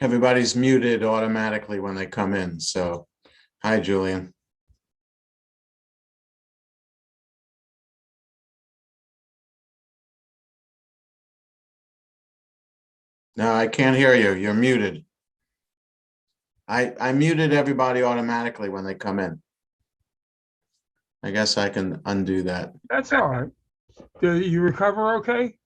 Everybody's muted automatically when they come in. So, hi, Julian. No, I can't hear you. You're muted. I muted everybody automatically when they come in. I guess I can undo that. That's all right. Do you recover okay?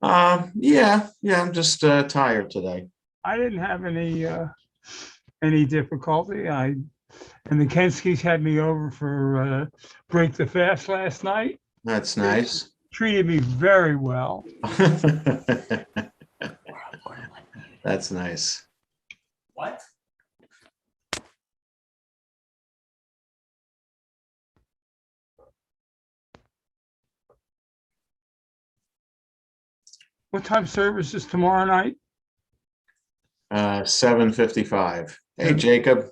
Yeah, I'm just tired today. I didn't have any difficulty. And the Kenskys had me over for break the fast last night. That's nice. Treated me very well. That's nice. What? What time service is tomorrow night? 7:55. Hey, Jacob.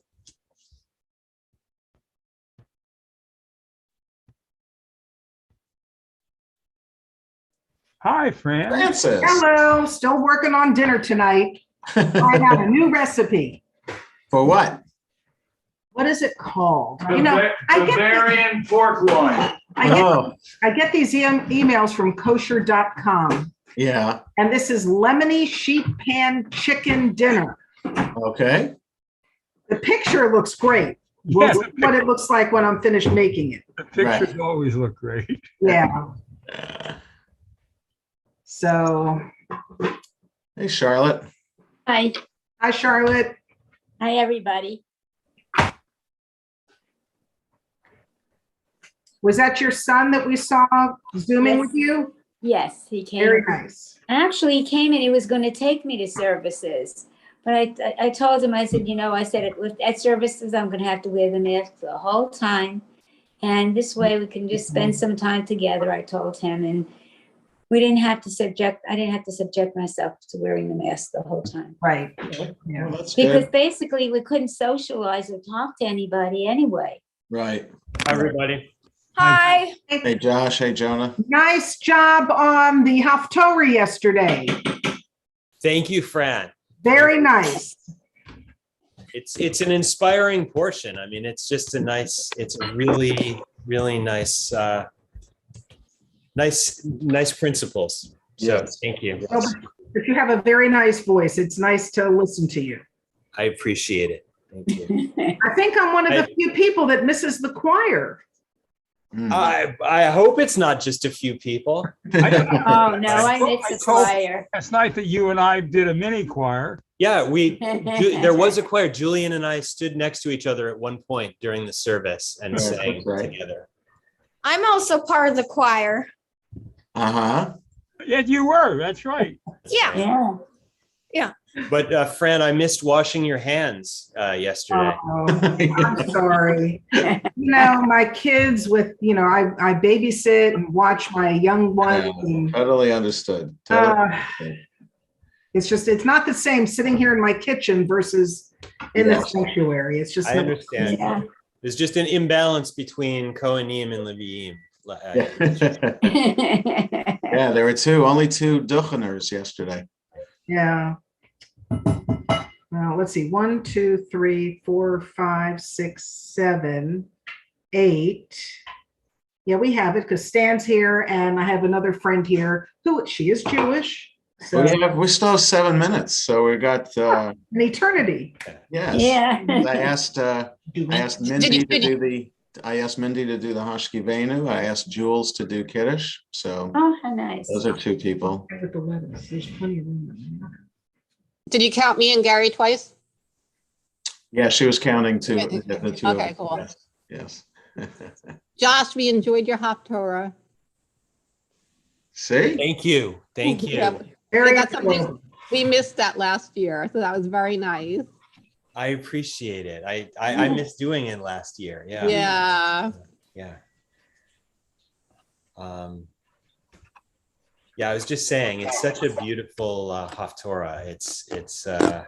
Hi, Fran. Francis. Hello, still working on dinner tonight. I have a new recipe. For what? What is it called? You know, Bavarian pork loin. I get these emails from kosher.com, Yeah. and this is lemony sheet pan chicken dinner. Okay. The picture looks great. We'll Yeah, see what it looks like when I'm finished making it. the pictures always look great. Yeah. So, Hey, Charlotte. Hi, hi, Charlotte. hi, everybody. Was that your son that we saw Zooming Yes. with you? Yes, he came. Very nice. Actually, he came and he was going to take me to services. But I told him, I said, at services, I'm going to have to wear the mask the whole time. And this way we can just spend some time together, I told him. And I didn't have to subject myself to wearing the mask the whole time. Right. Well, Yeah. that's Because good. basically we couldn't socialize or talk to anybody anyway. Right. Hi, everybody. Hi. Hey, Josh. Hey, Jonah. Nice job on the Haftorah yesterday. Thank you, Fran. Very nice. It's an inspiring portion. I mean, it's a really, really nice, nice principles. So Yes. thank you. Well, but you have a very nice voice. It's nice to listen to you. I appreciate it. Thank you. I think I'm one of the few people that misses the choir. I hope it's not just a few people. Oh, no, I missed the choir. Last night that you and I did a mini choir. Yeah, there was a choir. Julian and I stood next to each other at one point during the service and Right, sang that's right. together. I'm also part of the choir. Uh-huh. Yeah, you were. That's right. Yeah. Yeah. But Fran, I missed washing your hands yesterday. Oh, I'm sorry. My kids I babysit and watch my young ones. And, Totally understood. Totally. it's not the same sitting here in my kitchen versus in the Yes. sanctuary. It's just I not- understand. Yeah. There's just an imbalance between Kohanim and Leviim. Yeah, there were only two ducheners yesterday. Yeah. Now, let's see. 1, 2, 3, 4, 5, 6, 7, 8. Yeah, we have it because Stan's here, and I have another friend here who she is Jewish. So We still have 7 minutes, so we got an eternity. yes. Yeah. I asked Mindy to do the Hashkivenu. I asked Jules to do Kiddush. So Oh, how nice. those are two people. With the lettuce, there's plenty of room. Did you count me and Gary twice? Yeah, she was counting two. Okay, The two of okay, us. cool. Yes. Josh, we enjoyed your Haftorah. See? Thank you. Thank you. Yeah, Very that's cool. something we missed that last year, so that was very nice. I appreciate it. I missed doing it last year. Yeah. Yeah. Yeah. Yeah, I was just saying, it's such a beautiful Haftorah. It's a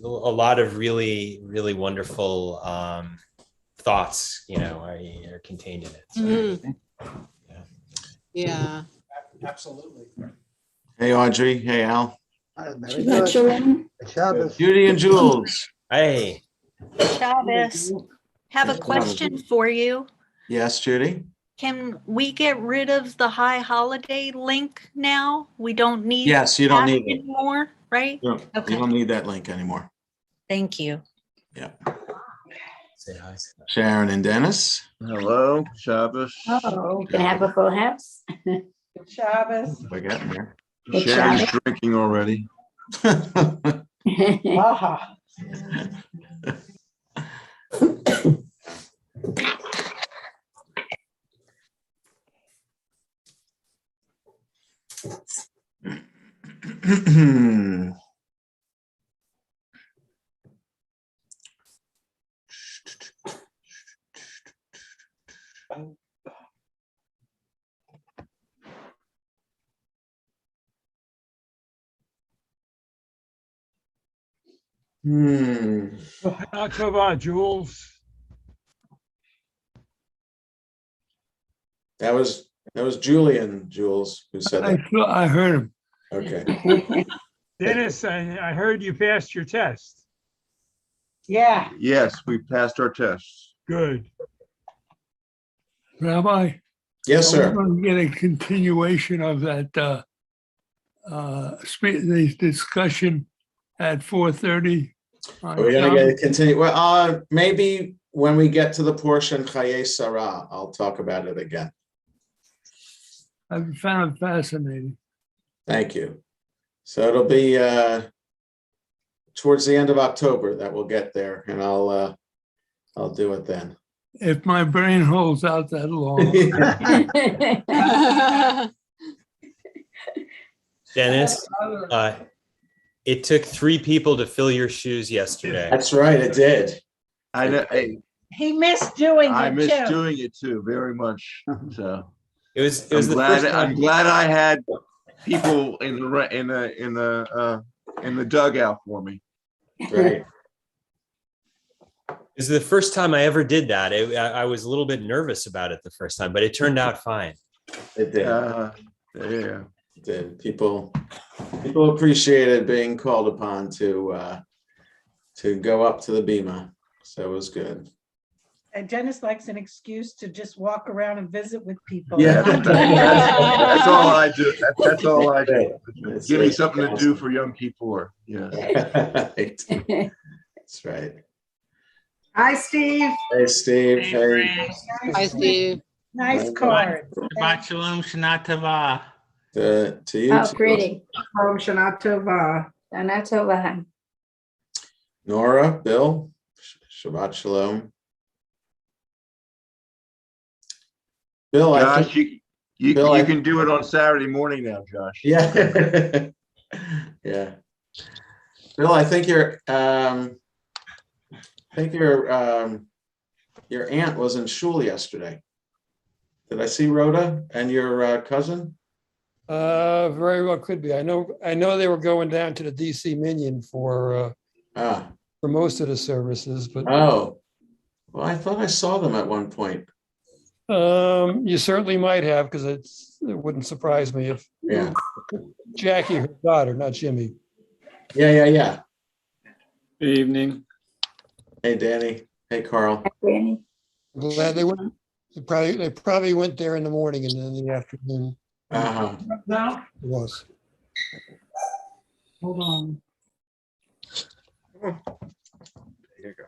lot of really, really wonderful thoughts, are contained in it. So, Mhm. Yeah. Absolutely. Hey, Audrey. Hey, Al. Very good. Shabbos. Judy and Jules. Hey, Shabbos. Have a question for you. Yes, Judy? Can we get rid of the high holiday link now? We don't need Yes, you don't that need it. anymore, right? You Okay. don't need that link anymore. Thank you. Yeah. say hi. Sharon and Dennis. Hello, Shabbos. Oh, can I have a full house? Shabbos. We're getting there. Good Sharon's Shabbos. drinking already. Aha. Not so bad, Jules. That was Julian, Jules, who said that. I heard him. Okay. Dennis, I heard you passed your test. Yeah. Yes, we passed our tests. Good. Rabbi, Yes, are we sir. going to get a continuation of that the discussion at 4:30? We're gonna continue. Well, maybe when we get to the portion Chaye Sarah, I'll talk about it again. I found it fascinating. Thank you. So it'll be towards the end of October that we'll get there, and I'll do it then. If my brain holds out that long. Dennis, it took 3 people to fill your shoes yesterday. That's right, it did. I know. Hey, He missed doing I it miss too. doing it too, very much. So It was I'm the glad. first I'm time. glad I had people in the dugout for me. Right. It was the first time I ever did that. I was a little bit nervous about it the first time, but it turned out fine. It did. Yeah. It did. People appreciated being called upon to go up to the Bema. So it was good. And Dennis likes an excuse to just walk around and visit with people. Yeah. That's all I do. That's all I do. It's- Give me it's something to awesome. do for young people. Yes. Right. That's right. Hi, Steve. Hey, Steve. Hey, Hi, Steve. Nice card. Shabbat shalom, Shana Tova. to you. Oh, too. pretty. Om Shana Tova. Shana Tova. Nora, Bill, Shabbat Shalom. Bill, I Josh, think, you Bill, can do it on Saturday morning now, Josh. yeah. Yeah. Bill, I think your aunt was in shul yesterday. Did I see Rhoda and your cousin? Very well could be. I know they were going down to the DC Minion for most of the services, but Oh, well, I thought I saw them at one point. you certainly might have, because it wouldn't surprise me if Yeah. Jackie, her daughter, not Jimmy. Yeah. Good evening. Hey, Danny. Hey, Carl. Danny. I'm glad they went. They probably went there in the morning and then in the afternoon. Uh-huh. Now, It was. hold on. There you go.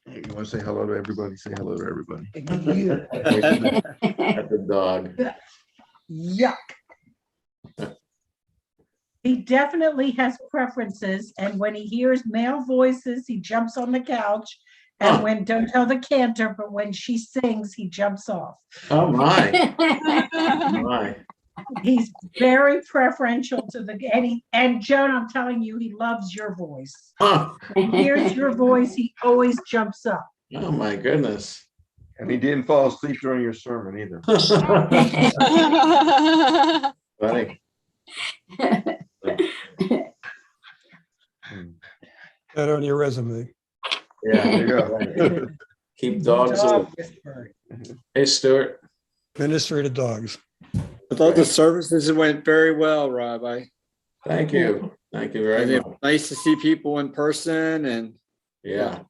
Hey, you want to say hello to everybody? Say hello to everybody. At the dog. Yuck. He definitely has preferences, and when he hears male voices, he jumps on the couch. And Huh. when, don't tell the cantor, but when she sings, he jumps off. Oh, my. My. He's very preferential to and Joan, I'm telling you, he loves your voice. Huh. He hears your voice, he always jumps up. Oh, my goodness. And he didn't fall asleep during your sermon either. Funny. That on your resume. Yeah. There you go. Keep dogs Dog away. whisperer. Hey, Stuart. Administrative dogs. I thought the Great. services went very well, Rob. Thank you. Thank you very much. Nice to see people in person and Yeah.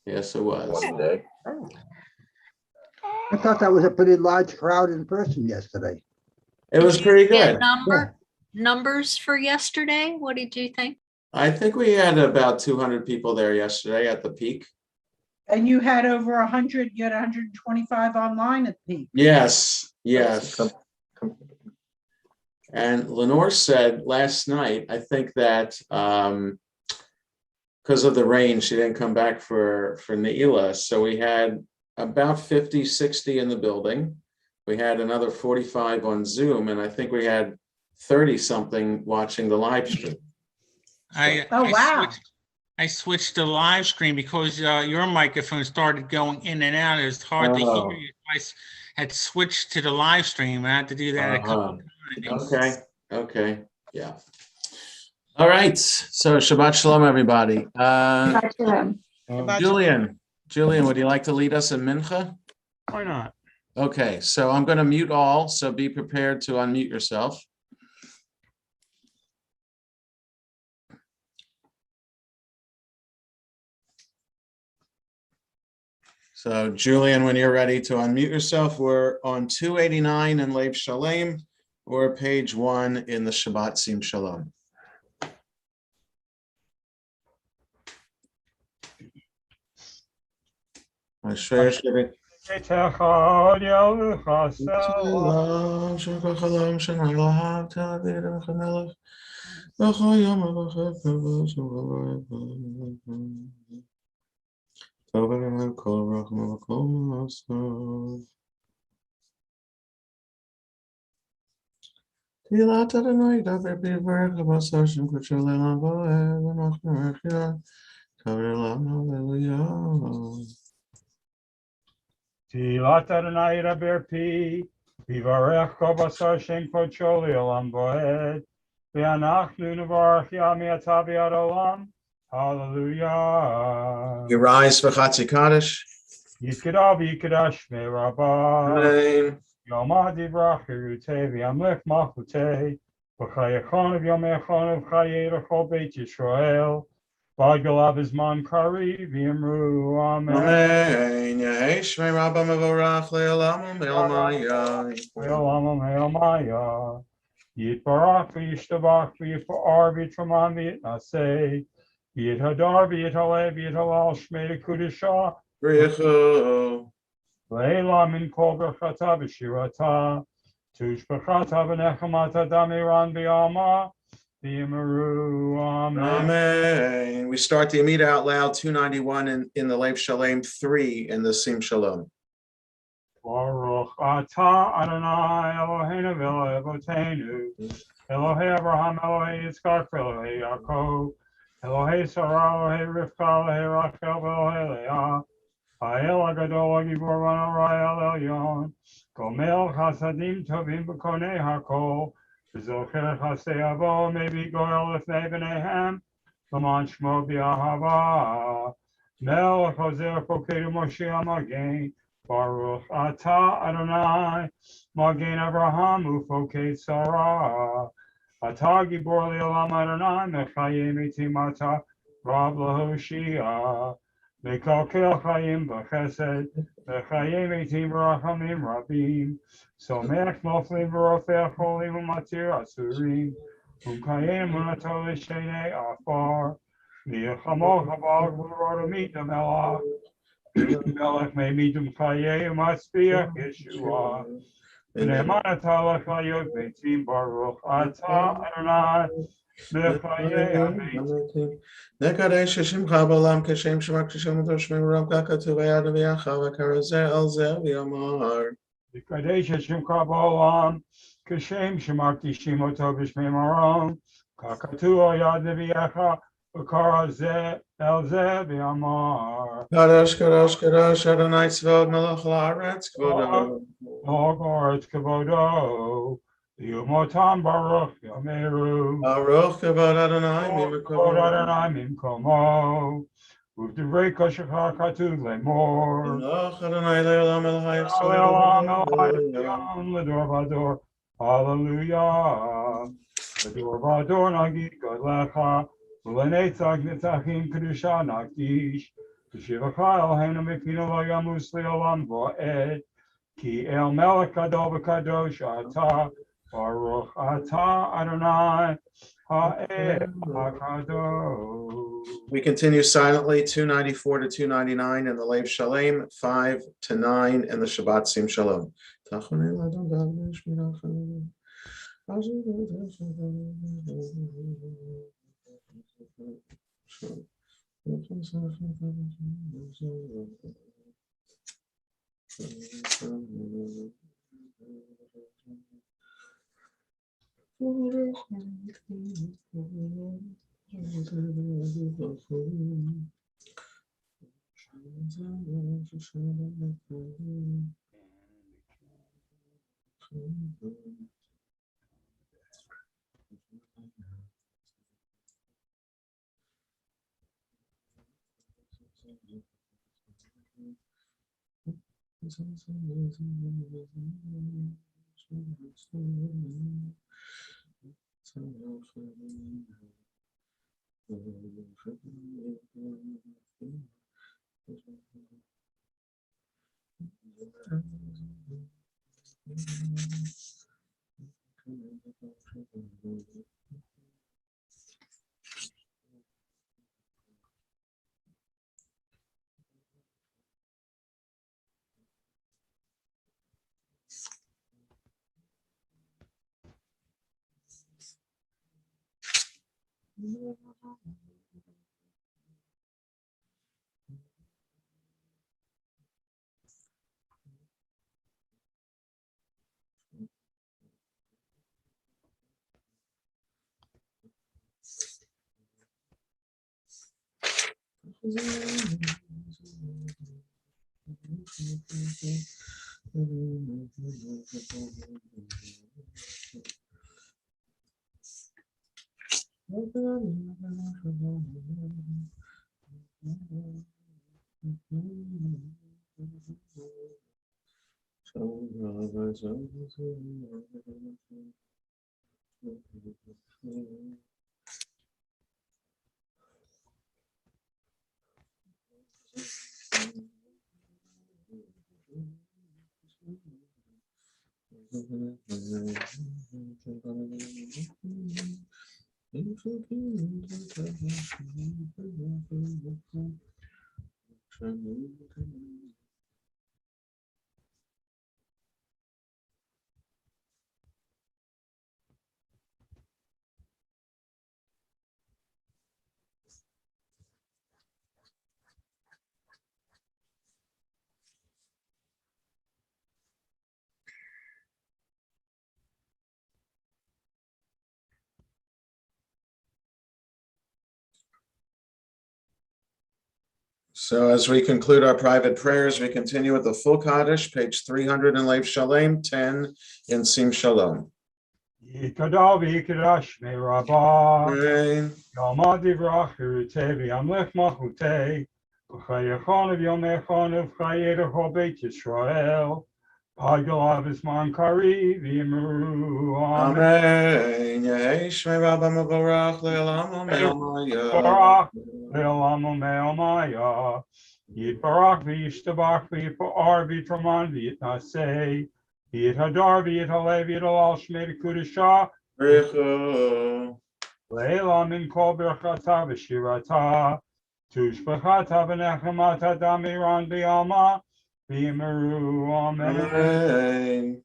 Yes, it was. One day. I thought that was a pretty large crowd in person yesterday. It was pretty Get good. numbers for yesterday? What did you think? I think we had about 200 people there yesterday at the peak. And you had over 100, you had 125 online at peak. Yes, yes. And Lenore said last night, I think that because of the rain, she didn't come back for Neila. So we had about 50, 60 in the building. We had another 45 on Zoom, and I think we had 30 something watching the live stream. I switched to live stream because your microphone started going in and out. It was hard to hear you. I had switched to the live stream. I had to do that a couple of times. Okay, yeah. All right, so Shabbat Shalom, everybody. Julian, would you like to lead us in Mincha? Why not? Okay, so I'm going to mute all, so be prepared to unmute yourself. So Julian, when you're ready to unmute yourself, we're on 289 in Lev Shalem, or page 1 in the Shabbat Sim Shalom. Tilat Adonai Raber Pi, Vivarech Kol Basar Shem Kocho Le'olam Boed, V'anachnu Nevarach Yami Ata B'Yad Olam. Hallelujah. You rise for Chatzi Kaddish. Yikadav Yikadash Me Rabbah. Amen. Yom Adivrach Yerute V'Yamlech Machute, V'chayachon V'Yom Echon V'chayei Rechol Beit Yisrael. V'Galav Izman Kari V'Yamru Amen. Amen. Yehesh me Rabba Mevorach Le'olam Me'almaya. Le'olam Me'almaya. Yitbarach V'Yishtabach V'Yifar V'Yitraman V'Yitnaseh. V'Yithadar V'Yithaleh V'Yithalal Shmei Kudishah. Brichu. Le'la Min Kol Berchata B'Shirata. Tushbachata V'Nechamata Damiran V'Yama. V'Yimaru Amen. Amen. We start the Amida out loud, 291 in the Lev Shalem, 3 in the Sim Shalom. Baruch atah Adonai Eloheinu v'Eloheinu Elohei Abraham Elohei Yitzchak Elohei Yaakov Elohei Sarah Elohei Rivka Elohei Rachel Elohei Leah Ha'el Agadol Gibor V'Norah El Elyon Gomel Chasadim Tovim B'Konei HaKol V'Zocher Chasei Avo Mevi Goel Lefnei B'neihem L'man Shmo B'Ahava Melech Hozer Pokedu Moshe Amagein Baruch atah Adonai Magen Abraham Ufokei Sarah Atah Gibor Le'olam Adonai Mechayim Etim Atah Rab Lahoshia Mekalkel Chayim B'Chesed Mechayim Etim Rachamim Rabim Somech Noflim V'Rofech Cholim U'Matir Asurim Umkayim U'Nato L'Shenei Afar V'Yechamol Chabal V'Rod Mitam Elach Melech may meet him Chaye Matzpiach Yeshua. V'ne'eman atah l'chayot beitzim Baruch atah Adonai l'chayei hametzim. Nekadesh Shemcha b'olam kashem shemak kashem u'toshmei u'ram kakatu v'yad v'yachav v'karazeh al zeh v'yamar. V'kadesh Shemcha b'olam kashem shemak tishim oto b'shmei marom kakatu v'yad v'yachav v'karazeh al zeh v'yamar. Kadosh, Kadosh, Kadosh, Adonai Tzvot Melech La'aretz Kvodo. La'aretz Kvodo. Yumotam Baruch Yameru. Baruch Kavod Adonai Kavod Adonai Mimkomo. ובדברי קודשך כתוב לאמור, Melech Adonai le'olam el העולם לדור ודור, הללויה. לדור ודור נגיד גדלך, ולנצח נצחים קדושה נקדיש, ושבחך אלוהינו מפינו לא ימוס לעולם ועד, כי אל מלך גדול וקדוש אתה, ברוך אתה אדוני האל הקדוש. We continue silently 294 to 299 in the Lev Shalem, 5 to 9 in the Shabbat Sim Shalom. So as we conclude our private prayers, we continue with the full Kaddish, page 300 in Lev Shalem, 10 in Sim Shalom. יתגדל ויקדש שמי רבה, Amen. יעמד יברח חירותי וימלך מלכותי, וחייכון ויומכון ובחיי לכל בית ישראל, פגל בזמן קריב ויאמרו אמן. Amen. Yehei Shmei Rabba Mevorach Le'olam U'Me'omaya. יתברך לעולם ומעלמיה, יתברך וישתבח ויפאר ויתרומם ויתנשא, ויתהדר ויתעלה ויתהלל שמי לקודשה, Brichu. לעילא מן כל ברכתה ושירתה, תושבחתה ונחמתה דמירן בעלמא, ויאמרו אמן. Amen.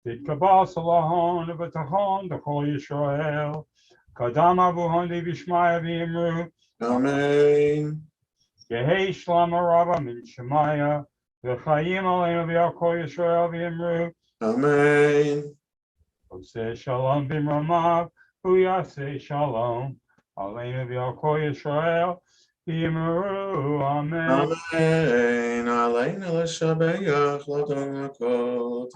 תתקבל סלחון וביטחון בכל ישראל, קדם אבוהן דבשמיא ויאמרו Amen. יהי שלום רבה מן שמיא, וחיים עלינו ועל כל ישראל ויאמרו Amen. עושה שלום במרומיו, הוא יעשה שלום עלינו ועל כל ישראל ויאמרו אמן. Amen. Aleinu l'shabeach l'adon l'kol.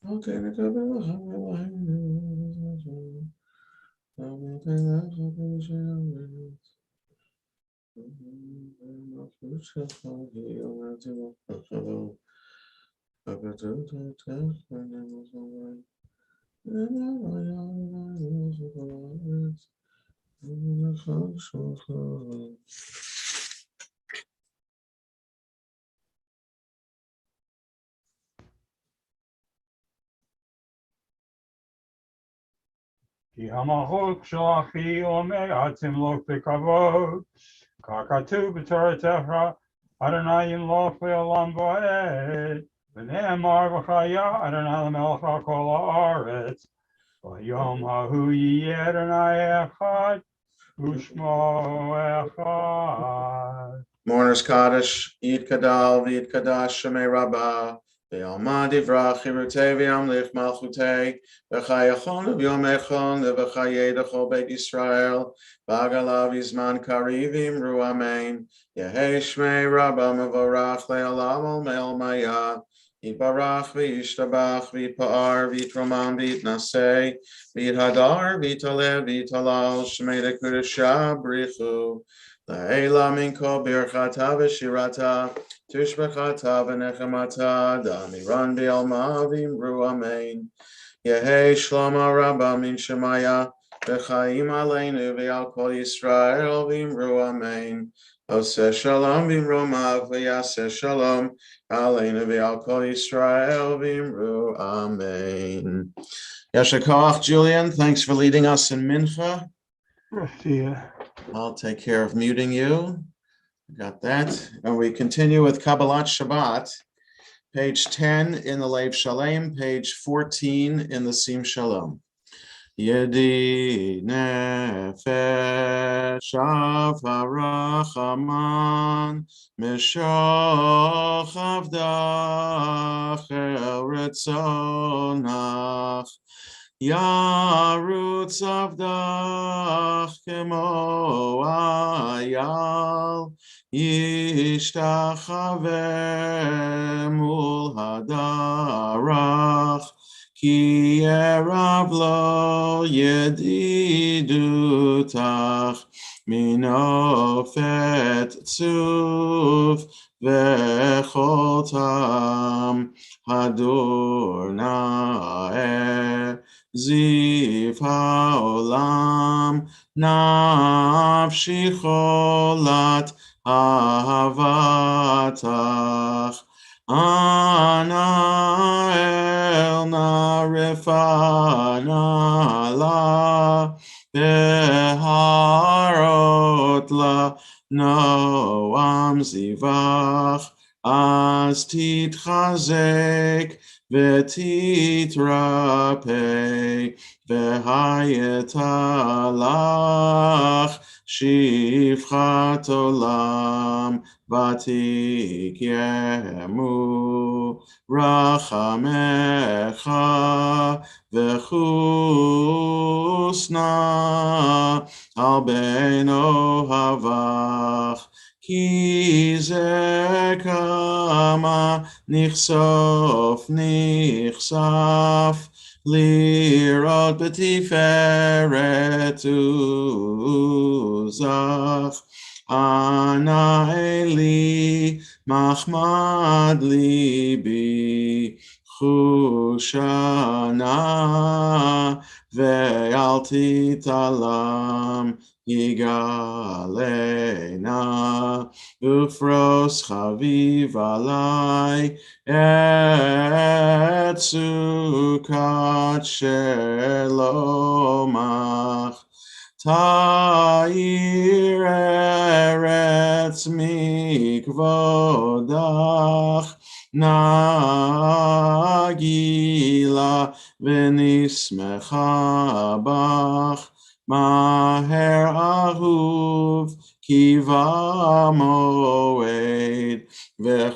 Okay, כי המלכות שלך היא עומד תמלוך בכבוד, ככתוב בתורתך, אדוני ימלוך לעולם ועד, ונאמר וחיה אדוני למלך על כל הארץ, ביום ההוא יהיה אדוני אחד, ושמו אחד. Mourner's Kaddish, Yid Kadal, V'Yid Kadash, Shemei Rabbah, V'Yalma Divrach, Chirutei V'Yamlich Malchutei, V'Chayachon V'Yom Echon, V'Chayedachol Beit Yisrael, V'Agalav Yizman Kari V'Imru Amen, Yehei Shmei Rabbah Mevorach Le'olam Ol Me'ol Maya, Yitbarach V'Yishtabach V'Yitpa'ar V'Yitromam V'Yitnasei, V'Yithadar V'Yitaleh V'Yitalal, Shemei Dekudesha Brichu, La'ela minko birchata v'shirata, tushbechata v'nechemata, da'miran v'yalma v'imru amen. Yehei shlama rabba min shemaya, v'chaim aleinu v'yal kol Yisrael v'imru amen. Oseh shalom v'imromav v'yaseh shalom, aleinu v'yal kol Yisrael v'imru amen. Yasher koach, Julian, thanks for leading us in Mincha. I'll take care of muting you. Got that. And we continue with Kabbalat Shabbat, page 10 in the Lev Shalem, page 14 in the Sim Shalom. Yedi nefesh shav harachaman mishoch avdach el retzonach Yarutz avdach kemo ayal yishtachaveh mul hadarach ki erav lo yedidutach minofet tzuf vechol tam hadur na'eh Ziv haolam nafshi cholat ahavatach ana el narifana la beharot la noam zivach az titchazek v'titrapei v'hayetalach shivchat olam v'tikyemu rachamecha v'chusna al bein ohavach ki ze kama nichsof nichsaf lirot betiferet uzach ana eli machmad libi chushana ve'al titalam Yigalena ufros chaviv alai et sukat shelomach ta'ir eretz mikvodach nagila v'nismecha bach Maher ahuv kiva moed v'choneni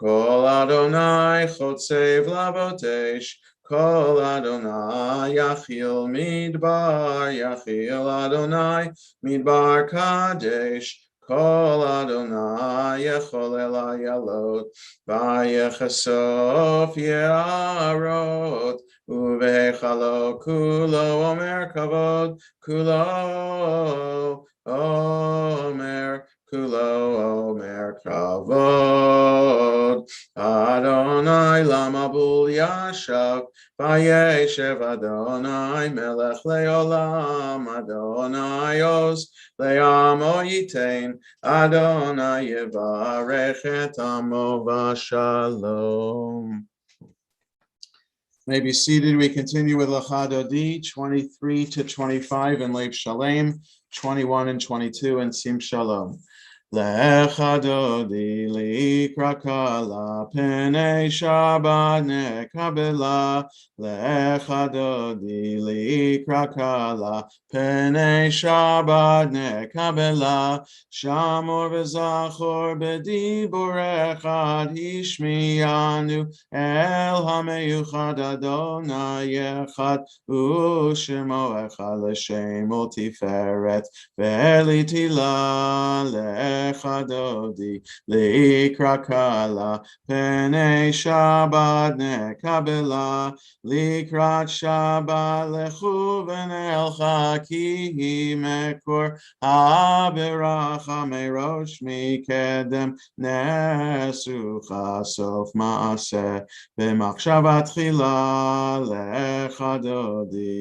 Kol Adonai chotzev labotesh. Kol Adonai yachil midbar. Yachil Adonai midbar kadesh. Kol Adonai yechol elayalot. Vayechasof yarot. Uvechalo kulo omer kavod. Kulo omer. Kulo omer kavod. Adonai lamabul yashav. Vayeshev Adonai melech leolam. Adonai os leamo yitain. Adonai yevarech et amo v'shalom. May be seated. We continue with Lachadodi 23 to 25 and Lev Shalem 21 and 22 and Sim Shalom. Lechadodi likrakala penei Shabbat nekabela. Lechadodi likrakala penei Shabbat nekabela. Shamor v'zachor b'dibor echad hishmiyanu el hameyuchad Adonai echad u'shemo echad l'shem u'tiferet ve'elitila lechadodi likrakala penei Shabbat nekabela. Likrat Shabbat lechu v'nelcha ki hi mekor haberacha merosh mikedem nesucha sof maaseh v'machshavat chila lechadodi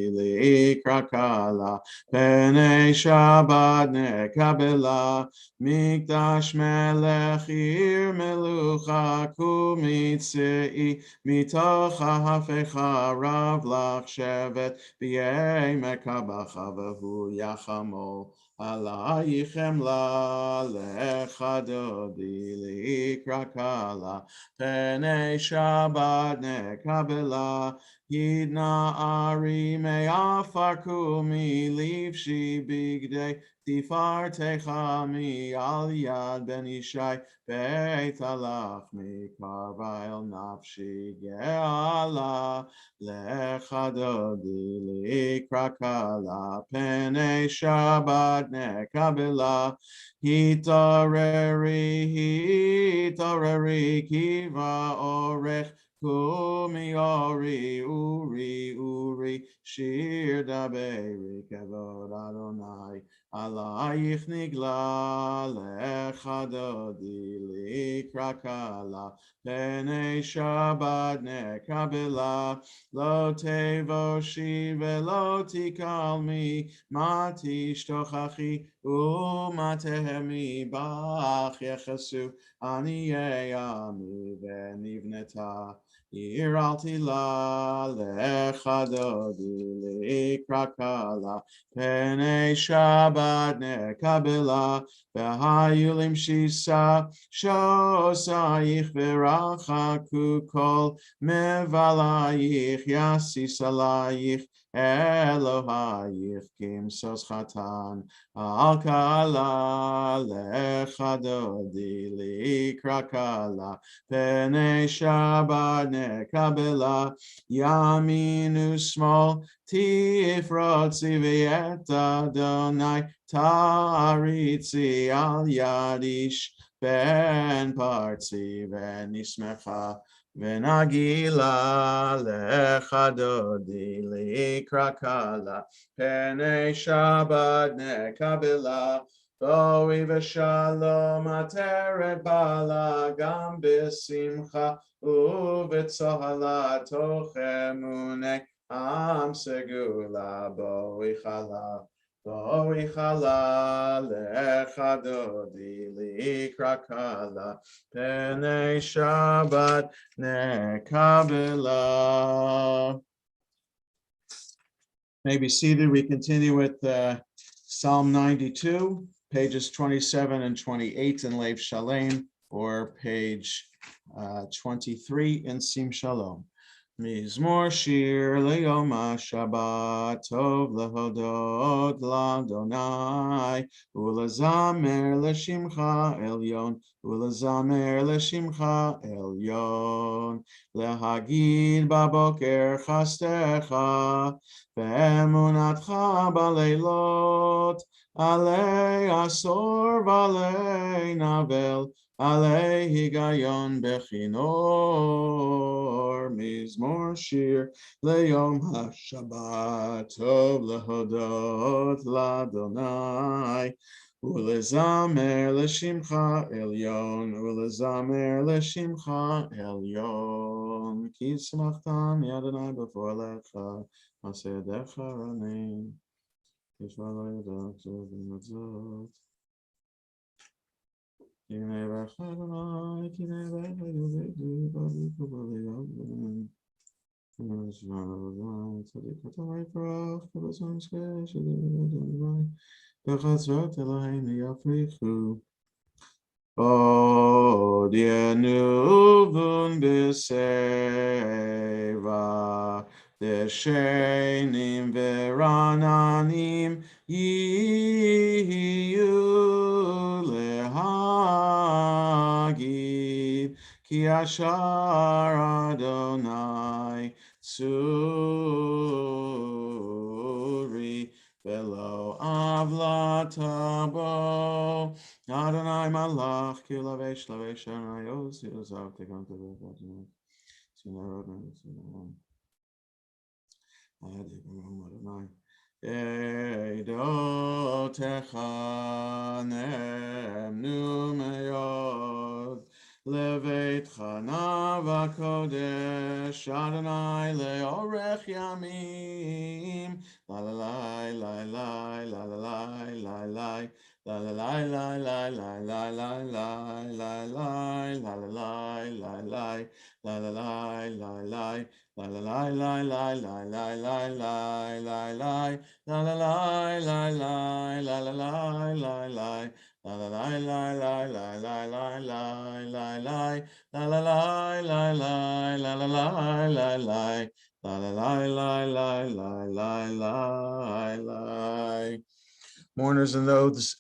likrakala penei Shabbat nekabela. Mikdash melech ir melucha kumitzei mitoch hafecha rav lach shevet b'yei mekabacha v'hu yachamo alayichem la lechadodi likrakala penei Shabbat nekabela. Yidna ari me'afar kumi livshi bigdei tifartecha mi al yad ben ishai beit alach mi karva el nafshi ge'ala lechadodi likrakala penei Shabbat nekabela. Hitareri kiva orech kumi ori uri shir daberi kavod Adonai alayich nigla lechadodi likrakala penei Shabbat nekabela. Lo tevoshi velo tikalmi matish tochachi umatehemi bach yechasu aniyei ami venivneta. Iralti la lechadodi likrakala penei Shabbat nekabela. V'hayulim shisa shosayich v'rachaku kol mevalayich yasisalayich Elohayich kimsos chatan al kala lechadodi likrakala penei Shabbat nekabela. Yaminu small tifrotzi v'yet Adonai taritzi al yadish ben partzi v'nismecha v'nagila lechadodi likrakala penei Shabbat nekabela. Boi v'shalom ateret bala gam b'simcha u'v'tzohala toch emunei am segula boi chala lechadodi likrakala penei Shabbat nekabela. May be seated. We continue with Psalm 92, pages 27 and 28 in Lev Shalem, or page 23 in Sim Shalom. Mizmor shir leyom HaShabbat tov lehodot l'Adonai ulezamer l'shimcha elyon ulezamer l'shimcha elyon lehagid baboker chastecha ve'emunatcha baleilot alei asor v'alei navel alei higayon bechinor mizmor shir leyom HaShabbat tov lehodot l'Adonai ulezamer l'shimcha elyon ulezamer l'shimcha elyon ki smachtam yadonai b'for lecha aseh yadecha ranein yishma yadach v'matzot. Od yenuvun b'seva deshenim verananim yiyu lehagid ki ashar Adonai tsuri velo avlatabo Adonai malach ki lavesh lavesh anayos yosav tekan tevet Adonai Eidotecha nemnu meyod Leveit chana v'kodesh Adonai leorech yamim La la la la la la la la la La la la la la la la la la la la la la la la la La la la la la La la la la la la la la la la la La la la la la la la la la la La la la la la la la la la la la La la la la la la la la la la La la la la la la la la. Mourners and those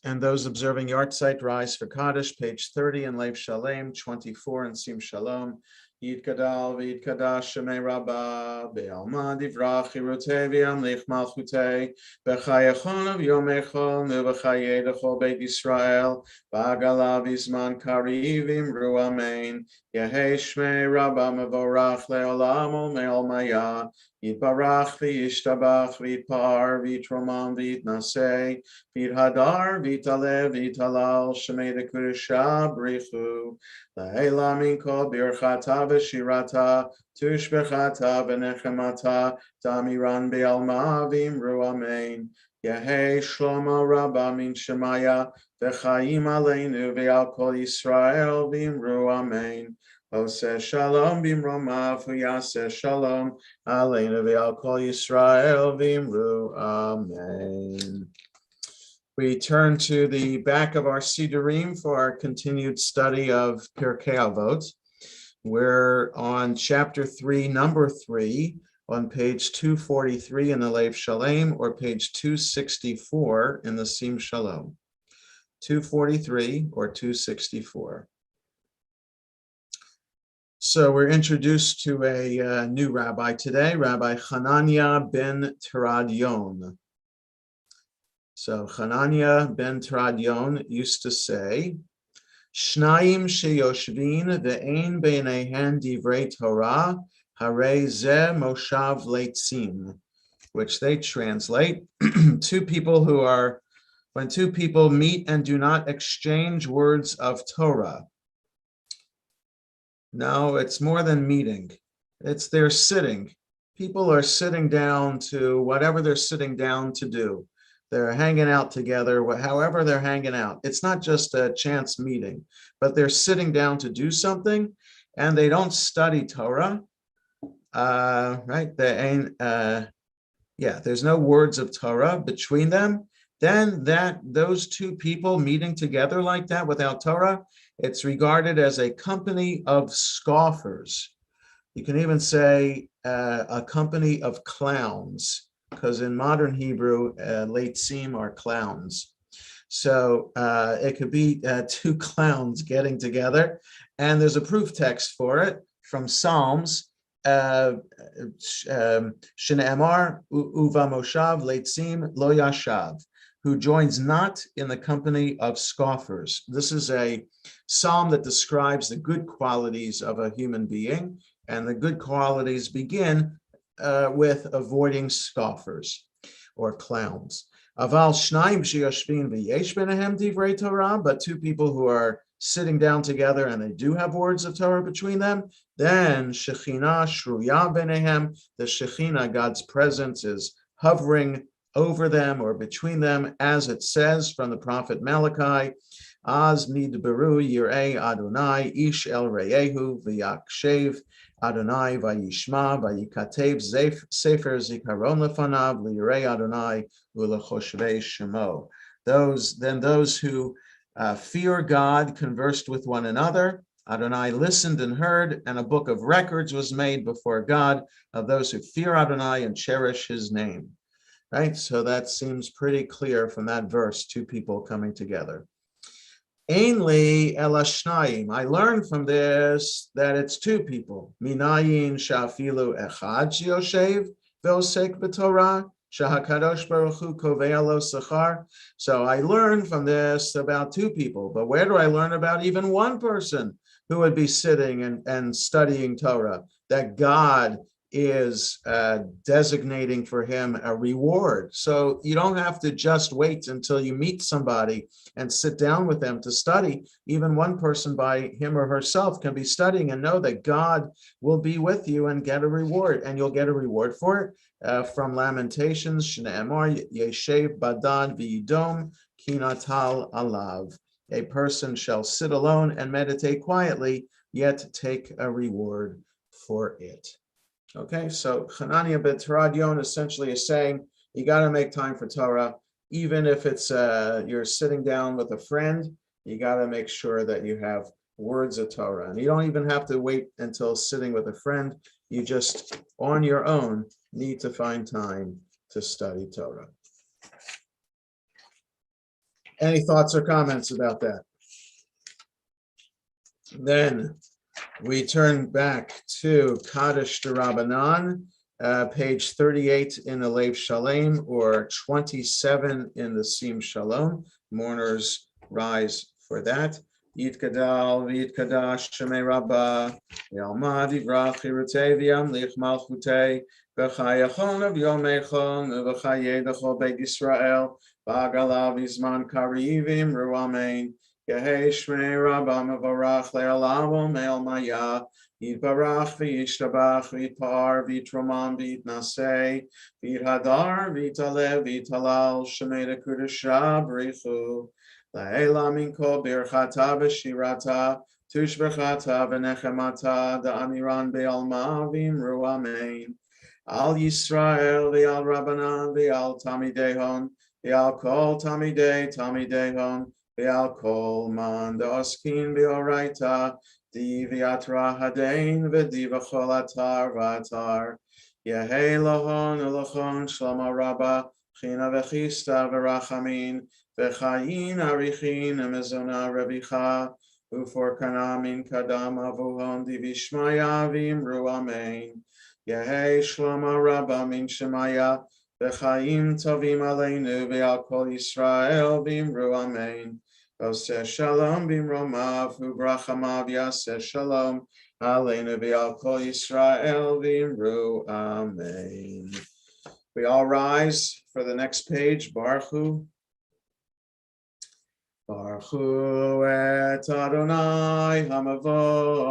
observing Yartzeit rise for Kaddish, page 30 in Lev Shalem, 24 in Sim Shalom. Yid Kadal v'Yid Kadash Shemei Rabbah Be'alma Divrach Yirutei v'Yamlich Malchutei B'Chayachon Yomechon U'B'Chayei D'Chol Beit Yisrael B'Agala V'Zman Kariv Imru Amen Yehei Shmei Rabbah Mevorach Le'olam Ome'ol Maya Yitbarach v'Yishtabach v'Yitpar v'Yitromam v'Yitnasei v'Yithadar v'Yitalev v'Yitalal Shemei D'Kedusha Brichu La'ela min kol birchata v'shirata tushbechata v'nechemata tamiran be'alma v'imru amen Yehei shlomo rabba min shemaya v'chaim aleinu ve'al kol Yisrael v'imru amen Oseh shalom b'mromav v'yaseh shalom aleinu ve'al kol Yisrael v'imru amen. We turn to the back of our Sidurim for our continued study of Pirkei Avot. We're on chapter 3, number 3, on page 243 in the Lev Shalem, or page 264 in the Sim Shalom. 243 or 264. So we're introduced to a new rabbi today, Rabbi Hananiah ben Teradyon. So Hananiah ben Teradyon used to say, Shnayim sheyoshvin ve'ein beinehen divrei Torah, harei zeh moshav leitzim, which they translate, when two people meet and do not exchange words of Torah. No, it's more than meeting. It's their sitting. People are sitting down to whatever they're sitting down to do. They're hanging out together, however they're hanging out. It's not just a chance meeting, but they're sitting down to do something, and they don't study Torah, right? There's no words of Torah between them. Then those two people meeting together like that without Torah, it's regarded as a company of scoffers. You can even say a company of clowns, because in modern Hebrew, leitzim are clowns. So it could be two clowns getting together. And there's a proof text for it from Psalms. Shne'emar uva moshav leitzim lo yashav, who joins not in the company of scoffers. This is a psalm that describes the good qualities of a human being, and the good qualities begin with avoiding scoffers or clowns. Aval shnaim sheyoshvin v'yesh benehem divrei Torah, but two people who are sitting down together and they do have words of Torah between them, then Shekhinah shruya benehem, the Shekhinah, God's presence, is hovering over them or between them, as it says from the prophet Malachi, Az nidberu yirei Adonai ish el reyehu v'yakshev Adonai vayishma vayikatev sefer zikaron lefanav liyirei Adonai ulechoshvei shemo. Those who fear God conversed with one another. Adonai listened and heard, and a book of records was made before God of those who fear Adonai and cherish his name. Right? So that seems pretty clear from that verse, two people coming together. Ainli elashnayim. I learned from this that it's two people. Minayin shafilu echad shioshev ve'osek b'Torah shahakadosh baruch hu kovei lo sachar. So I learned from this about two people. But where do I learn about even one person who would be sitting and studying Torah? That God is designating for him a reward. So you don't have to just wait until you meet somebody and sit down with them to study. Even one person by him or herself can be studying and know that God will be with you and get a reward, and you'll get a reward for it. From Lamentations, Shne'emar Yeshev Badan V'Yidom Kinatal Alav. A person shall sit alone and meditate quietly, yet take a reward for it. Okay, so Hananiah ben Teradion essentially is saying you got to make time for Torah, even if it's you're sitting down with a friend. You got to make sure that you have words of Torah, and you don't even have to wait until sitting with a friend. You just on your own need to find time to study Torah. Any thoughts or comments about that? Then we turn back to Kaddish D'Rabbanan, page 38 in the Lev Shalem, or 27 in the Sim Shalom. Mourners rise for that. Yitgadal v'yitkadash shemei Rabbah, Yalmad yivrach yirutei v'yamlich malchutei, v'chayachon av yomechon, v'chayedacho beit Yisrael, v'agalav izman karivim ru amen. Yehei shmei Rabbah mevarach le'olam u'me'el maya, yitbarach v'yishtabach v'yitpar v'yitromam v'yitnasei, v'yithadar v'yitalev v'yitalal shemei dekudesha b'richu. La'ela minko birchata v'shirata, tushbechata v'nechemata, da'amiran be'alma v'imru amen. Al Yisrael v'al Rabbanan v'al Tamidehon, v'al kol Tamidehon, v'al kol man da'oskin v'oraita, di v'yatra hadain v'di v'chol atar v'atar. Yehei lohon u'lohon shlama rabba, china v'chista v'rachamin, v'chayin arichin emezona revicha, u'for kanamin kadam avuhon di v'shmaya v'imru amen. Yehei shlama rabba min shemaya, v'chaim tovim aleinu v'al kol Yisrael v'imru amen. Oseh shalom b'imromav u'brachamav yaseh shalom aleinu v'al kol Yisrael v'imru amen. We all rise for the next page. Baruch Hu. Baruch Hu et Adonai hamavorach.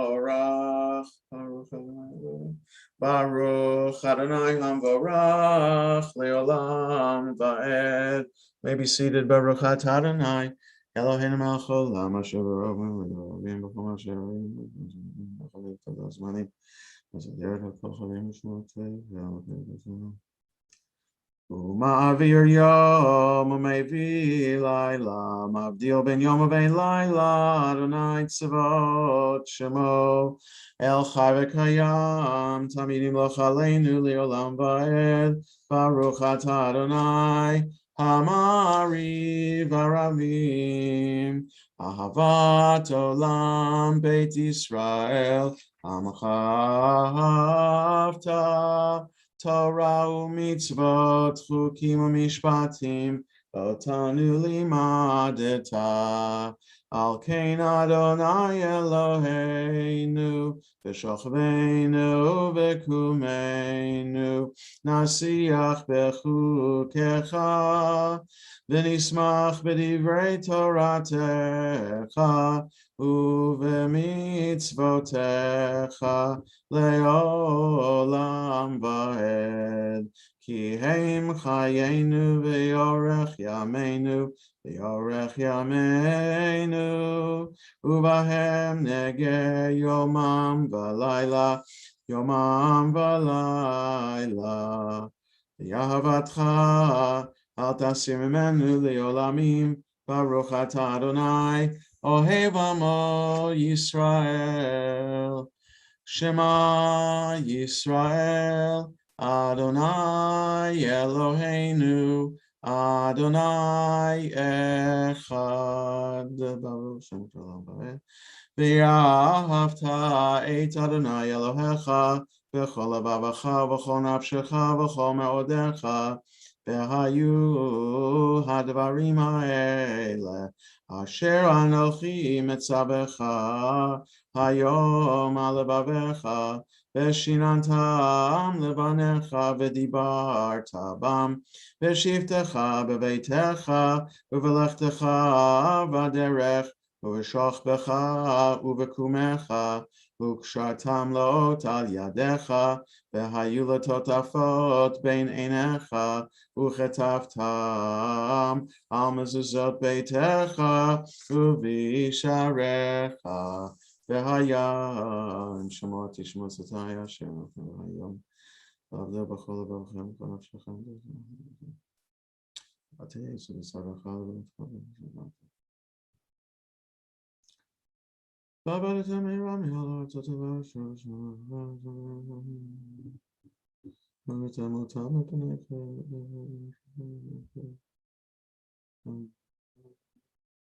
Baruch Adonai Hamvorach Leolam Va'ed. May be seated. Baruch Adonai Eloheinu melech haolam asher b'roven v'rovim b'chol asher rovim v'chol zmanim v'zederet hakol chavim v'shmotei v'al Uma'avir yom u'mevi laila, mavdil ben yom u'ben laila, Adonai tzavot shemo, El chai v'kayam, tamidim lo chaleinu li'olam va'ed, Baruch atah Adonai, Hamari v'aravim, Ahavat olam Beit Yisrael, Amcha Torah u'mitzvot, chukim u'mishpatim, otanu limadeta. Al kein Adonai Eloheinu, v'shochveinu v'kumeinu, nasiach bechukecha, v'nismach b'divrei Toratecha, u'v'mitzvotecha, Le'olam va'ed, ki heim chayenu ve'yorech yameinu, ve'yorech yameinu, uvahem nege yomam v'layla, yomam v'layla. Yahavatcha, al tasir mimenu le'olamim, Baruch atah Adonai, ohev amo Yisrael. Shema Yisrael, Adonai Eloheinu, Adonai Echad. Baruch Shem Shalom Baruch. V'ahavta et Adonai Elohecha, v'chol levavecha, v'chol nafshecha, v'chol me'odecha, v'hayu hadvarim ha'ele, asher anochi metzavecha, Hayom alevavecha, veshinantam levanecha, v'dibarta bam, v'shivtecha b'veitecha, u'velechtecha v'aderech, u'v'shochbecha, u'v'kumecha, u'kshartam lot al yadecha, v'hayu letotafot bein einecha, u'chetaftam al mezuzot beitecha, u'visharecha. V'hayam shemot tishmot sataya shemot v'hayam v'avdel b'chol v'avchem kol nafshechem v'atei yisur v'sarachal v'avchem v'abadetem eiram yal ha'artzot v'avchem v'atem v'tanechem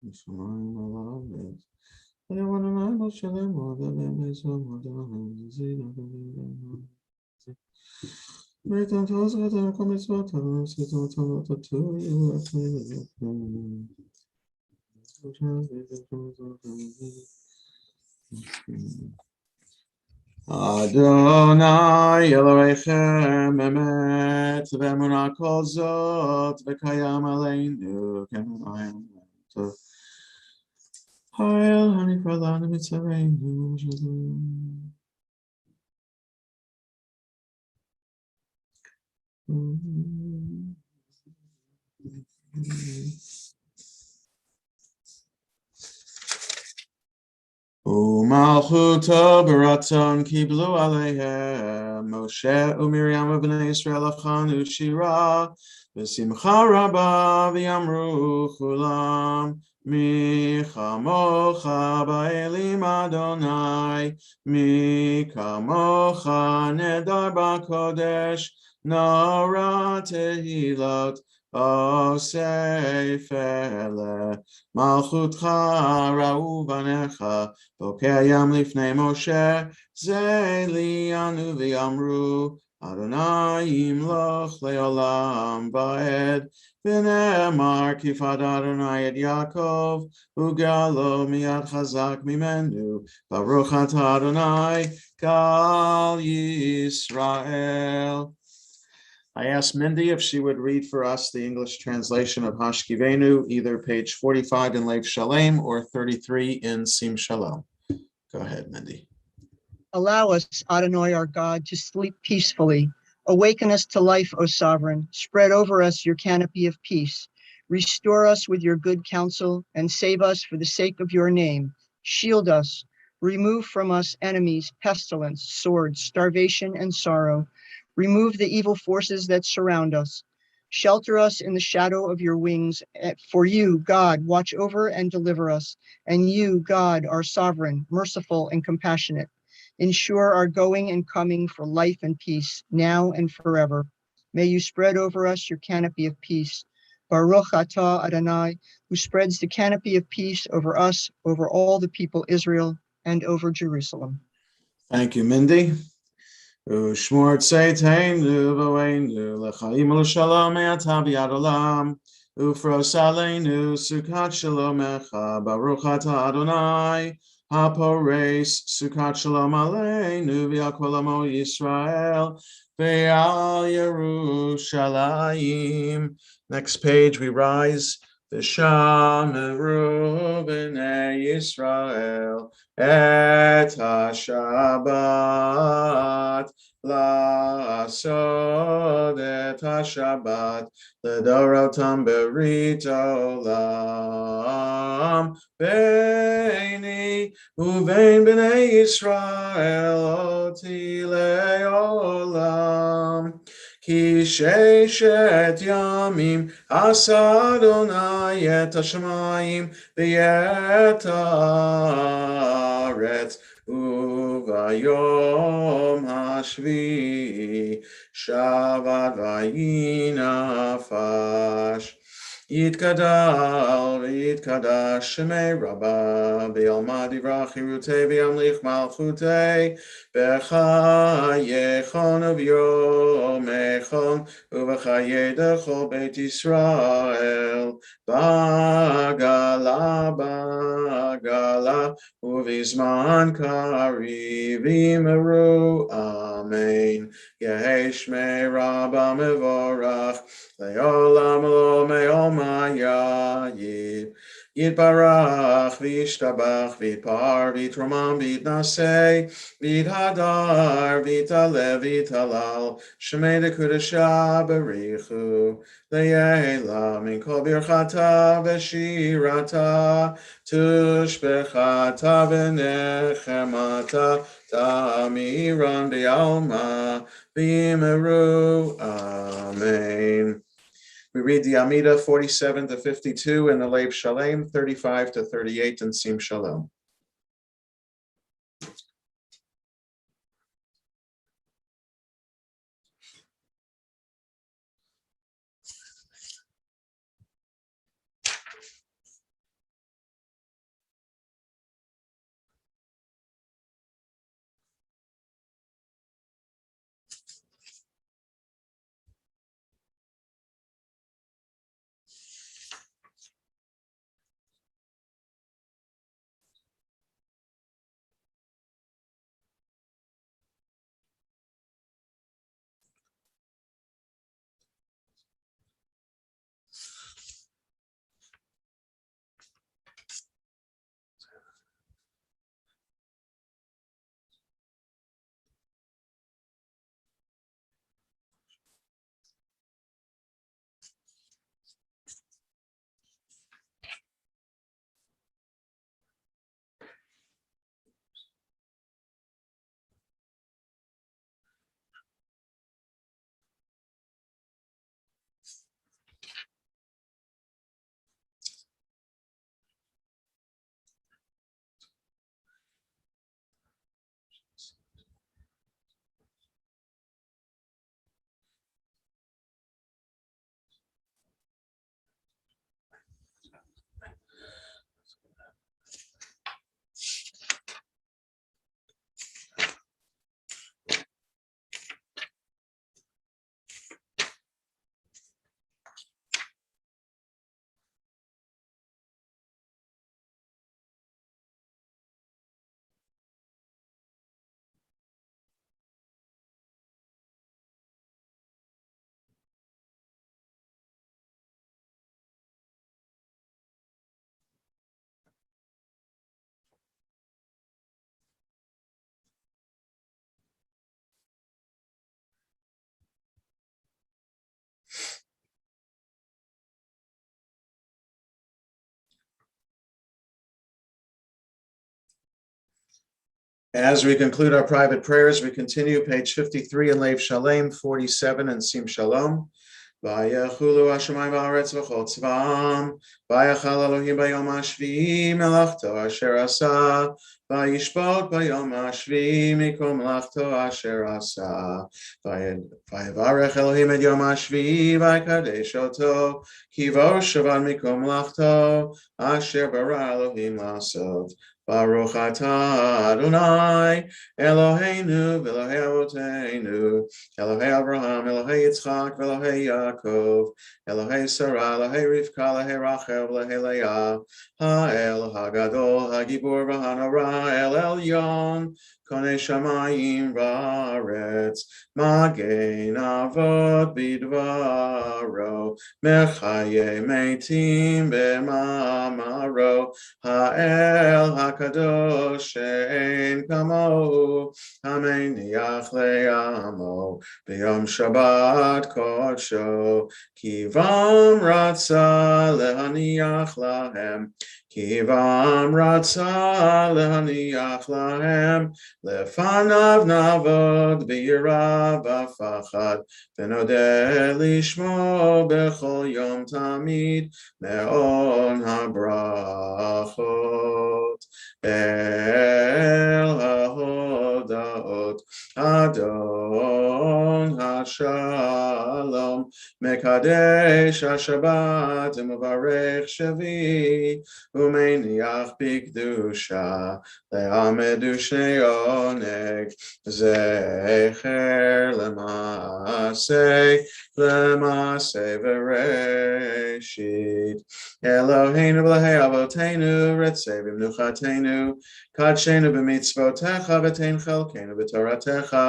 v'shamayim alavet. I want to know much of them more than they so more than Wait until I got a comments about them, so don't tell what to do. You are Adonai Elohechem emet ve'emunah kol zot ve'kayam aleinu k'emunah Hail, honey, brother, and it's a rainbow. Umalchuto baraton kiblu aleihem Moshe u'Miriam v'bnei Yisrael achanu shira v'simcha rabba v'yamru chulam Mi chamocha ba'elim Adonai, mi kamocha nedar ba'kodesh, nora tehilot, o seifele, malchutcha ra'u banecha, bokeyam lifnei Moshe, ze li'anu v'yamru, Adonai yimloch le'olam ba'ed, V'ne'emar kifad Adonai et Yaakov, ugalo miyad chazak mimenu, Baruch atah Adonai, Kal Yisrael. I asked Mindy if she would read for us the English translation of Hashkivenu, either page 45 in Lev Shalem or 33 in Sim Shalom. Go ahead, Mindy. Allow us, Adonai our God, to sleep peacefully. Awaken us to life, O Sovereign. Spread over us your canopy of peace. Restore us with your good counsel and save us for the sake of your name. Shield us. Remove from us enemies, pestilence, swords, starvation, and sorrow. Remove the evil forces that surround us. Shelter us in the shadow of your wings. For you, God, watch over and deliver us. And you, God, are sovereign, merciful, and compassionate. Ensure our going and coming for life and peace, now and forever. May you spread over us your canopy of peace. Baruch atah Adonai, who spreads the canopy of peace over us, over all the people Israel, and over Jerusalem. Thank you, Mindy. Ushmor tzeiteinu v'oeinu l'chaim u'shalom me'ata b'yad olam ufros aleinu sukat shalomecha baruch atah Adonai hapores sukat shalom aleinu v'al kol amo Yisrael v'al Yerushalayim. Next page we rise. V'shameru b'nei Yisrael et ha-Shabbat la'asod et ha-Shabbat l'dorotam berit olam beini uvein b'nei Yisrael oti le'olam ki sheshet yamim asa Adonai et hashamayim v'et haaretz uvayom hashvi Shabbat vayinafash Yitkadal v'yitkadash shemei Rabba v'yalmad yivrach hirutei v'yamlich malchutei b'chayechon uv'yomechon uv'chayedecho beit Yisrael bagala uvizman kariv imeru amen Yehei shmei Rabba mevorach le'olam lo me'omayayid Yitbarach v'yishtabach v'yitpar v'yitromam v'yitnaseh v'yithadar v'yitalev v'yitalal shemei dekudesha berichu le'yehela min kol birchata v'shirata tushbechata v'nechemata ta'amiran b'yalma v'yimeru amen. We read the Amida 47 to 52 and the Lev Shalem 35 to 38 and Sim Shalom. As we conclude our private prayers, we continue page 53 in Lev Shalem, 47 in Sim Shalom. Vayachulu Hashemayim v'haaretz v'chol tzva'am. Vayachal Elohim bayom hashvi'i melachto asher asa. Vayishbot bayom hashvi'i mikol melachto asher asa. Vayevarech Elohim et yom hashvi'i vaykadesh oto. Ki vo shavan mikol melachto asher bara Elohim lasot. Baruch atah Adonai Eloheinu v'Elohei Avoteinu Elohei Abraham Elohei Yitzchak v'Elohei Yaakov Elohei Sarah Elohei Rivka Elohei Rachel Elohei Leah Ha'el Hagadol Hagibur v'Hanora El Elyon Konei Shamayim v'Aretz Magen Avot bidvaro Mechaye Meitim b'mamaro Ha'el HaKadosh she'en kamohu Hameniach le'amo B'yom Shabbat kodsho Kivam ratza lehaniach lahem Kivam ratza lehaniach lahem Lefanav navod b'yira v'fachad V'nodeh lishmo b'chol yom tamid Me'on habrachot El hahodaot Adon hashalom Mekadesh hashabbat U'mavarech shavi U'meiniach b'kedusha Le'amedu shnei oneg Zecher L'maaseh v'reshit Eloheinu v'Elohei Avoteinu Retzei v'mnuchatenu Kadshenu b'mitzvotecha v'tein chelkenu b'toratecha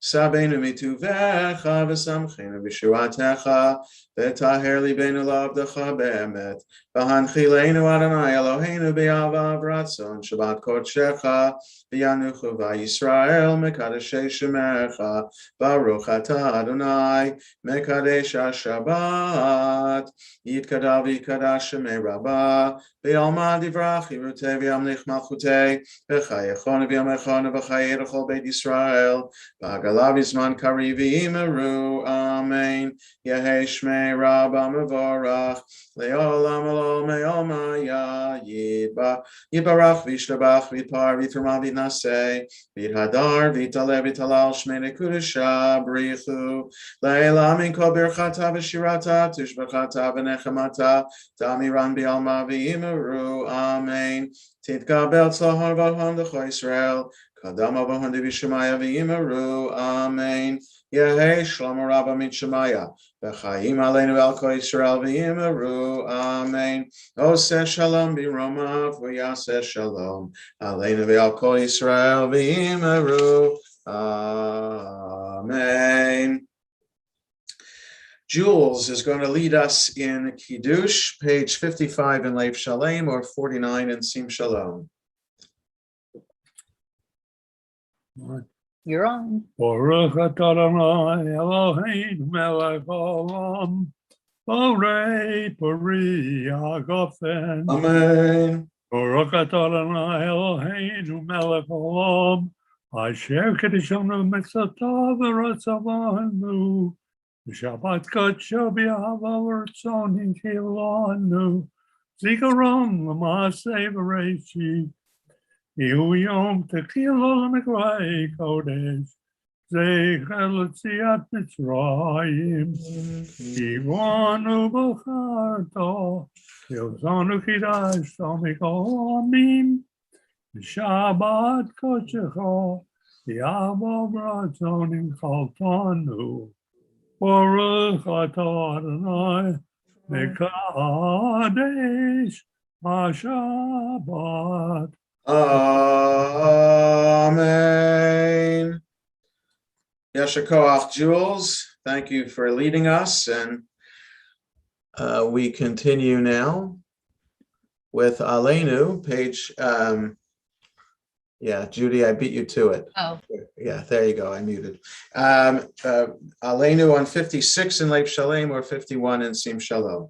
Sabeinu mituvecha v'samchenu b'shuatecha V'taher libeinu l'avdecha be'emet V'hanchileinu Adonai Eloheinu b'yava v'ratzon Shabbat kodshecha V'yanuchu v'Yisrael mekadeshei shemecha Baruch atah Adonai mekadesh ha-Shabbat Yitkadav v'yikadash shemei rabbah V'yalma divrach yirutei v'yamlich malchutei V'chayechonu v'yamechonu v'chayei l'chol beit Yisrael V'agala v'zman kari v'imeru Amen Yehei shmei Rabba mevorach Le'olam olam me'omaya Yibarach v'yishtabach v'yipar v'yitramah v'yitnaseh v'yithadar v'yitale v'yitalal shmei nekudesha b'richu Le'elam min kol birchata v'shirata tushbachata v'nechamata Ta'amiran b'alma v'imeru Amen Titkabel tzlahar v'hon d'cho Yisrael Kadama v'hon d'vishemaya v'imeru Amen Yehei shlomo rabba min shemaya V'chaim aleinu el kol Yisrael v'imeru Amen Oseh shalom b'romav v'yaseh shalom Aleinu v'al kol Yisrael v'imeru Amen. Jules is going to lead us in Kiddush, page 55 in Leif Shalem or 49 in Sim Shalom. You're on. Baruch atah Adonai Eloheinu melech haolam borei pori hagafen. Amen. Baruch atah Adonai Eloheinu melech haolam asher kedeshanu mitzvotav v'ratzavanu Shabbat kodsho b'ahava v'ratzon hinkilanu zikaron l'maaseh v'reshit Yehu yom tekilo l'mikrei kodesh zecher l'tziat Mitzrayim Kivanu b'charto yozanu kidashto mikol amim Shabbat kodshecho b'ahava v'ratzon hinkilanu Baruch atah Adonai mekadesh ha-Shabbat. Amen. Yasher Koach, Jules. Thank you for leading us, and we continue now with Aleinu, page. Yeah, Judy, I beat you to it. Oh. Yeah, there you go. I muted. Aleinu on 56 in Leif Shalem or 51 in Sim Shalom.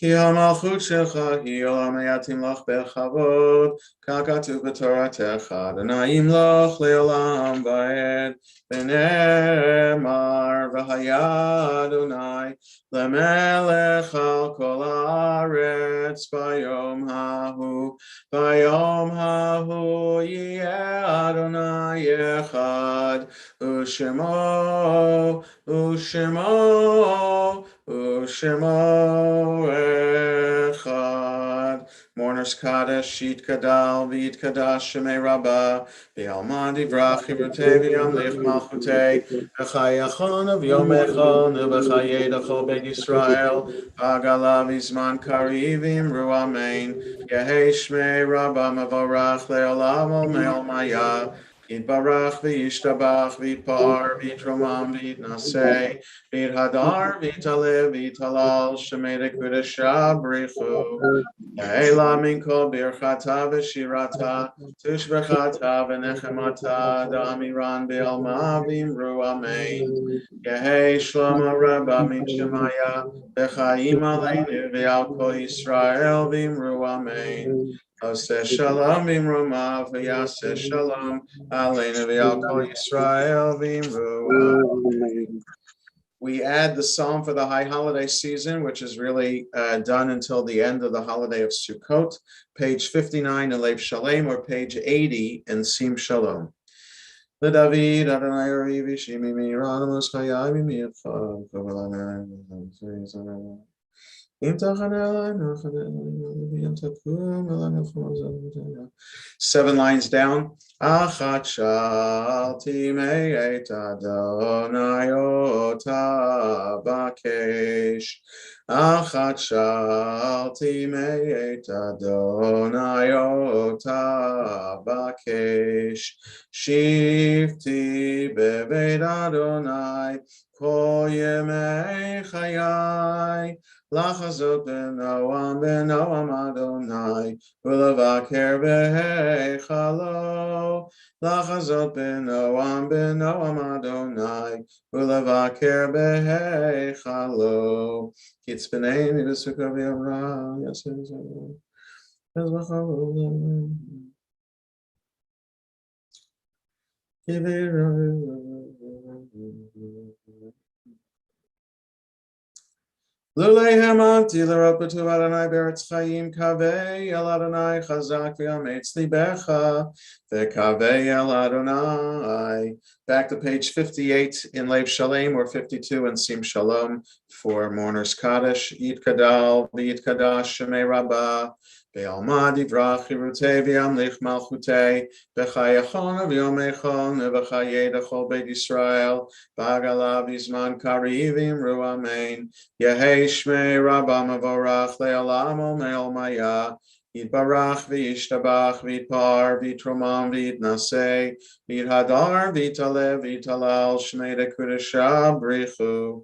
כי המלכות שלך היא עולם היתים לך בכבוד, ככתוב בתורתך, אדוני ימלוך לעולם ועד, ונאמר, והיה אדוני למלך על כל הארץ ביום ההוא, ביום ההוא יהיה אדוני אחד, ושמו אחד. Mourners Kaddish, Yitkadal, V'yitkadash Shemei Rabbah, V'yalma Divrach, Yirutei V'yamlich Malchutei, V'chayachon of Yomechon, V'chayedachol Beit Yisrael, V'agala V'zman Kari V'imru Amen, Yehei Shmei Rabbah Mavorach Le'olam Ol Maya, Yitbarach v'yishtabach v'yitpa'ar v'yitromam v'yitnaseh v'yithadar v'yitalev v'yitalal shemei dekudesha b'richu Eila min kol birchata v'shirata tushbechata v'nechemata da'amiran b'alma v'imru amen Yehei shlomo rabba min shemaya v'chaim aleinu v'al kol Yisrael v'imru amen Oseh shalom v'imrumav v'yaseh shalom Aleinu v'al kol Yisrael v'imru amen. We add the psalm for the high holiday season, which is really done until the end of the holiday of Sukkot, page 59 in Lev Shalem, or page 80 in Sim Shalom. LeDavid Adonai Orivi Shimi Miranamus Chayai Mimiatcha Kovalana. Seven lines down. Achat shalti me'et Adonai ota bakesh. Achat shalti me'et Adonai ota bakesh. Shivti beved Adonai kol yemei chayai. Lachazot b'noam Adonai, u'levaker b'heichalo. Lachazot b'noam Adonai, u'levaker b'heichalo. Kitz b'nei v'sukkah v'yavra, yaseh zeh, ezvachalo. Luleihem anti l'ropatu Adonai beretz chayim kavei el Adonai chazak v'yametz libecha v'kavei el Adonai. Back to page 58 in Lev Shalem, or 52 in Sim Shalom for mourners Kaddish. Yitkadal v'yitkadash Shemei Rabbah Be'alma divrach Yirutei v'yamlich Malchutei v'chayachon v'yomechon v'chayedachol Beit Yisrael v'agala v'zman kari v'imru amen Yehei Shmei Rabbah Mavorach Le'olam Ol Maya Yitbarach v'yishtabach v'yitpar v'yitromam v'yitnaseh v'yithadar v'yitalev v'yitalal Shmei dekudesha b'richu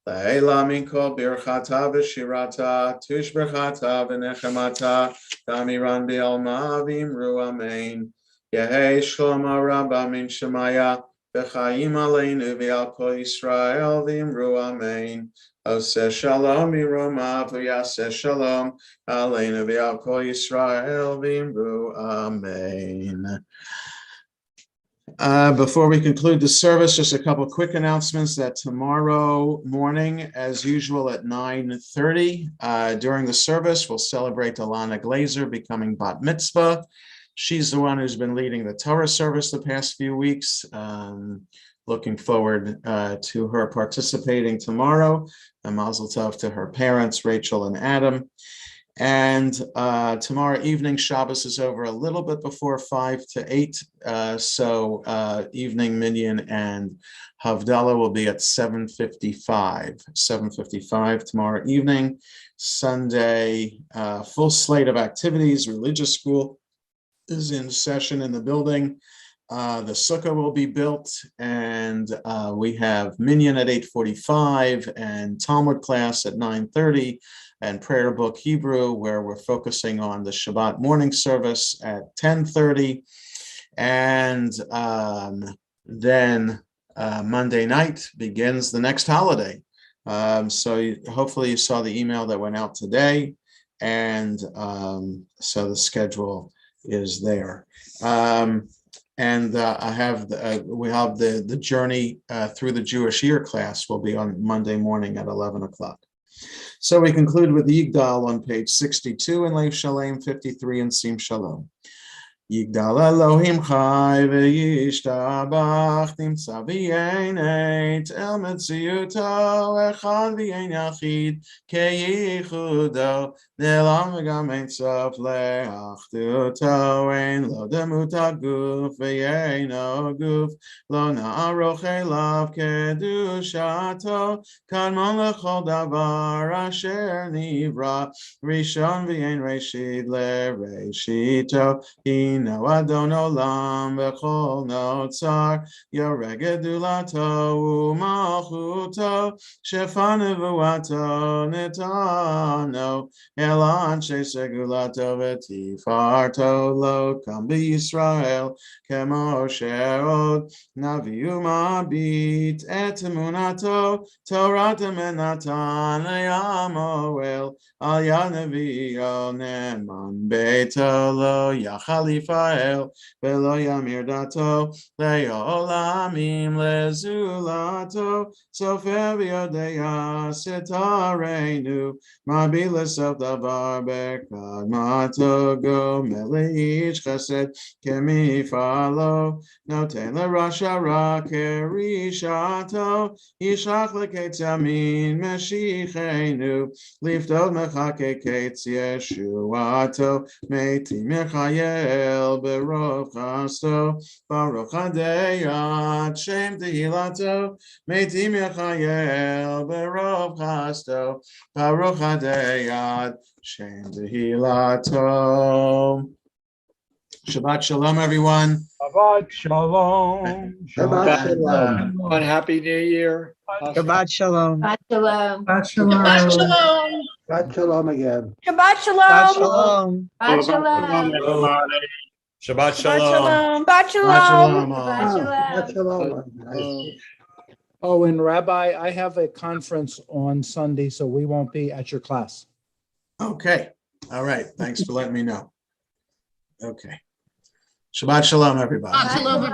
La'ela min kol birchata v'shirata tushbechata v'nechemata da'amiran b'alma v'imru amen Yehei shlomo rabba min shemaya v'chaim aleinu v'al kol Yisrael v'imru amen Oseh shalom v'imrumav v'yaseh shalom aleinu v'al kol Yisrael v'imru amen. Before we conclude the service, just a couple of quick announcements that tomorrow morning, as usual at 9:30, during the service, we'll celebrate Alana Glazer becoming bat mitzvah. She's the one who's been leading the Torah service the past few weeks. Looking forward to her participating tomorrow. A mazel tov to her parents, Rachel and Adam. And tomorrow evening, Shabbos is over a little bit before 5 to 8. So evening minyan and Havdalah will be at 7:55. 7:55 tomorrow evening. Sunday, full slate of activities. Religious school is in session in the building. The sukkah will be built, and we have minyan at 8:45 and Talmud class at 9:30. And prayer book Hebrew, where we're focusing on the Shabbat morning service at 10:30. And then Monday night begins the next holiday. So hopefully you saw the email that went out today. And so the schedule is there. And we have the journey through the Jewish year class will be on Monday morning at 11 o'clock. So we conclude with Yigdal on page 62 and Leif Shalem 53 and Sim Shalom. Yigdal Elohim Chai v'yishtabach timtza v'yeneit el metziuto echad v'yen yachid keyichudo ne'elam v'gam ein sof le'achduto ein lo demuta guf v'yeino guf lo na'aroch elav kedushato kadmon lechol davar asher nivra rishon v'yen reshid le'reshito no Adon Olam v'chol notzar yoreh gedulato u'malchuto shefanu v'uato netano el anshe segulato v'tifarto lo kam b'Yisrael kemo she'od naviu mabit et emunato Torah menatan le'amoel al yad nevi'o ne'eman beito lo yachali Fael velo yamir dato leolamim lezulato sofer v'yodeya setarenu mabilas of davar bekad mato go meleish chesed kemifalo noten lerasha ra kerishato yishach leketz yamin meshichenu liftod mechake ketz yeshuato meiti mechayel Berov Chasto Baruch Hadeyat Shem Tehilato Meitim Yachayel Berov Chasto Baruch Hadeyat Shem Tehilato. Shabbat Shalom, everyone. Shabbat Shalom. Shabbat Shalom. One happy New Year. Shabbat Shalom. Shabbat Shalom. Shabbat Shalom. Shabbat Shalom again. Shabbat Shabbat Shalom. Shalom. Shabbat Shalom. Shabbat Shabbat Shalom. Shalom. Shabbat Shalom. Shabbat Shalom. Shabbat Shalom. Oh, and Rabbi, I have a conference on Sunday, so we won't be at your class. Okay. All right. Thanks for letting me know. Okay. Shabbat Shalom, everybody. Shalom.